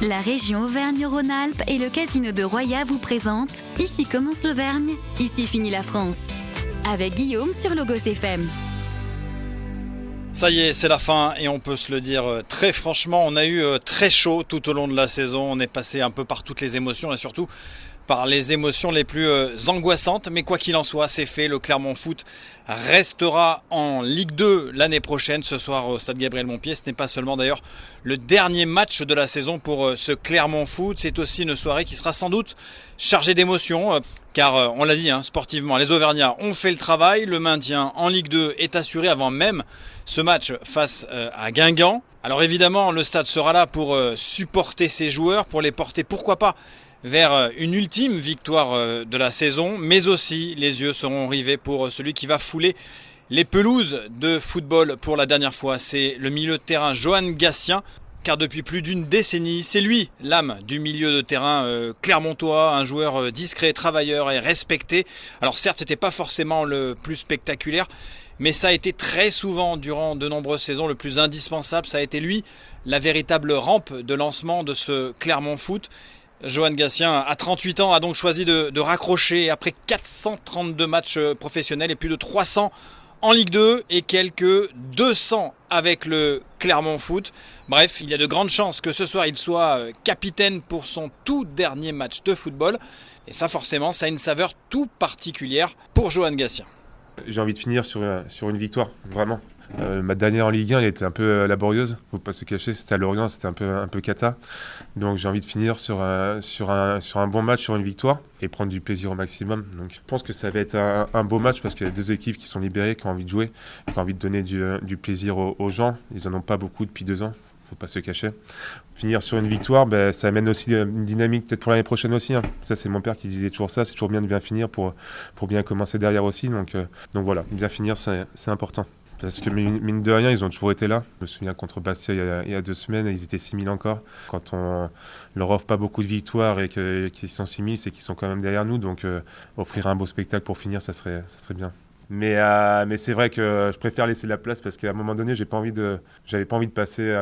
La région Auvergne-Rhône-Alpes et le casino de Roya vous présentent Ici commence l'Auvergne, ici finit la France. Avec Guillaume sur Logos FM. Ça y est, c'est la fin et on peut se le dire très franchement, on a eu très chaud tout au long de la saison. On est passé un peu par toutes les émotions et surtout par les émotions les plus angoissantes. Mais quoi qu'il en soit, c'est fait. Le Clermont Foot restera en Ligue 2 l'année prochaine, ce soir au Stade Gabriel-Montpied. Ce n'est pas seulement d'ailleurs le dernier match de la saison pour ce Clermont Foot. C'est aussi une soirée qui sera sans doute chargée d'émotions. Car on l'a dit, sportivement, les Auvergnats ont fait le travail. Le maintien en Ligue 2 est assuré avant même ce match face à Guingamp. Alors évidemment, le stade sera là pour supporter ses joueurs, pour les porter, pourquoi pas, vers une ultime victoire de la saison. Mais aussi, les yeux seront rivés pour celui qui va fouler les pelouses de football pour la dernière fois. C'est le milieu de terrain Johan Gatien. Car depuis plus d'une décennie, c'est lui l'âme du milieu de terrain clermontois, un joueur discret, travailleur et respecté. Alors certes, c'était pas forcément le plus spectaculaire, mais ça a été très souvent durant de nombreuses saisons le plus indispensable. Ça a été lui la véritable rampe de lancement de ce Clermont Foot. Johan Gatien, à 38 ans, a donc choisi de raccrocher après 432 matchs professionnels et plus de 300 en Ligue 2 et quelques 200 avec le Clermont Foot. Bref, il y a de grandes chances que ce soir il soit capitaine pour son tout dernier match de football. Et ça forcément, ça a une saveur tout particulière pour Johan Gatien. J'ai envie de finir sur une victoire, vraiment. Ma dernière en Ligue 1, elle était un peu laborieuse, faut pas se cacher, c'était à Lorient, c'était un peu cata. Donc j'ai envie de finir sur un bon match, sur une victoire et prendre du plaisir au maximum. Donc je pense que ça va être un beau match parce qu'il y a deux équipes qui sont libérées, qui ont envie de jouer, qui ont envie de donner du plaisir aux gens. Ils en ont pas beaucoup depuis 2 ans. Faut pas se cacher. Finir sur une victoire, ça amène aussi une dynamique peut-être pour l'année prochaine aussi. Ça, c'est mon père qui disait toujours ça. C'est toujours bien de bien finir pour bien commencer derrière aussi. Donc voilà, bien finir, c'est important. Parce que mine de rien, ils ont toujours été là. Je me souviens contre Bastia il y a 2 semaines, ils étaient 6 000 encore. Quand on leur offre pas beaucoup de victoires et qu'ils sont 6 000, c'est qu'ils sont quand même derrière nous. Donc offrir un beau spectacle pour finir, ça serait bien. Mais c'est vrai que je préfère laisser la place parce qu'à un moment donné, j'avais pas envie de passer...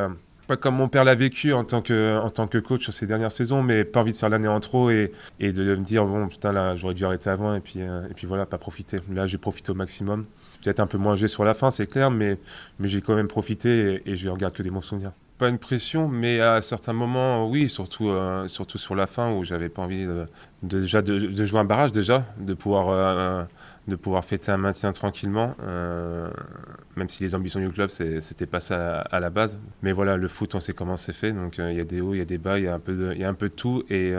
pas comme mon père l'a vécu en tant que coach sur ces dernières saisons, mais pas envie de faire l'année en trop et de me dire bon putain là j'aurais dû arrêter avant et puis voilà, pas profiter. Là j'ai profité au maximum. Peut-être un peu moins joué sur la fin, c'est clair, mais j'ai quand même profité et je regarde que des bons souvenirs. Pas une pression, mais à certains moments, oui, surtout sur la fin où j'avais pas envie de jouer un barrage déjà, de pouvoir fêter un maintien tranquillement, même si les ambitions du club, c'était pas ça à la base. Mais voilà, le foot, on sait comment c'est fait, donc il y a des hauts, il y a des bas, il y a un peu de tout. Et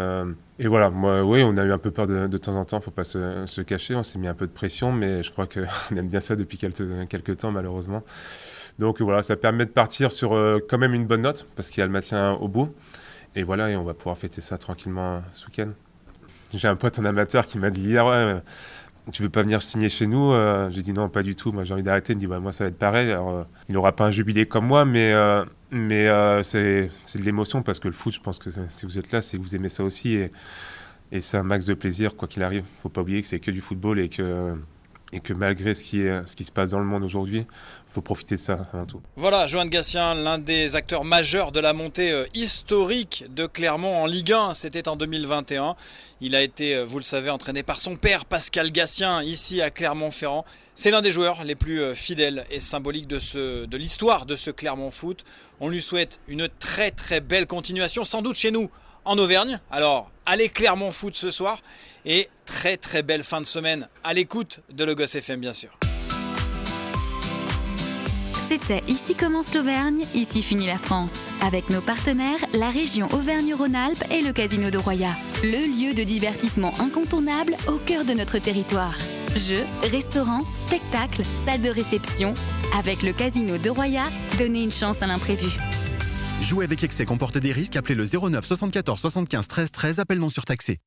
voilà, moi, oui, on a eu un peu peur de temps en temps, faut pas se cacher, on s'est mis un peu de pression, mais je crois qu'on aime bien ça depuis quelques temps, malheureusement. Donc voilà, ça permet de partir sur quand même une bonne note, parce qu'il y a le maintien au bout. Et voilà, et on va pouvoir fêter ça tranquillement ce week-end. J'ai un pote en amateur qui m'a dit hier, ouais, tu veux pas venir signer chez nous ? J'ai dit non, pas du tout, moi j'ai envie d'arrêter. Il me dit, moi ça va être pareil. Alors, il n'aura pas un jubilé comme moi, mais c'est de l'émotion, parce que le foot, je pense que si vous êtes là, c'est que vous aimez ça aussi. Et c'est un max de plaisir, quoi qu'il arrive. Faut pas oublier que c'est que du football et que malgré ce qui se passe dans le monde aujourd'hui, il faut profiter de ça avant tout. Voilà, Johan Gatien, l'un des acteurs majeurs de la montée historique de Clermont en Ligue 1, c'était en 2021. Il a été, vous le savez, entraîné par son père Pascal Gatien, ici à Clermont-Ferrand. C'est l'un des joueurs les plus fidèles et symboliques de l'histoire de ce Clermont Foot. On lui souhaite une très très belle continuation, sans doute chez nous en Auvergne. Alors, allez Clermont Foot ce soir et très très belle fin de semaine à l'écoute de Logos FM bien sûr. C'était Ici commence l'Auvergne, ici finit la France. Avec nos partenaires, la région Auvergne-Rhône-Alpes et le casino de Roya. Le lieu de divertissement incontournable au cœur de notre territoire. Jeux, restaurants, spectacles, salles de réception. Avec le casino de Roya, donnez une chance à l'imprévu. Jouer avec excès comporte des risques. Appelez le 09 74 75 13 13. Appel non surtaxé.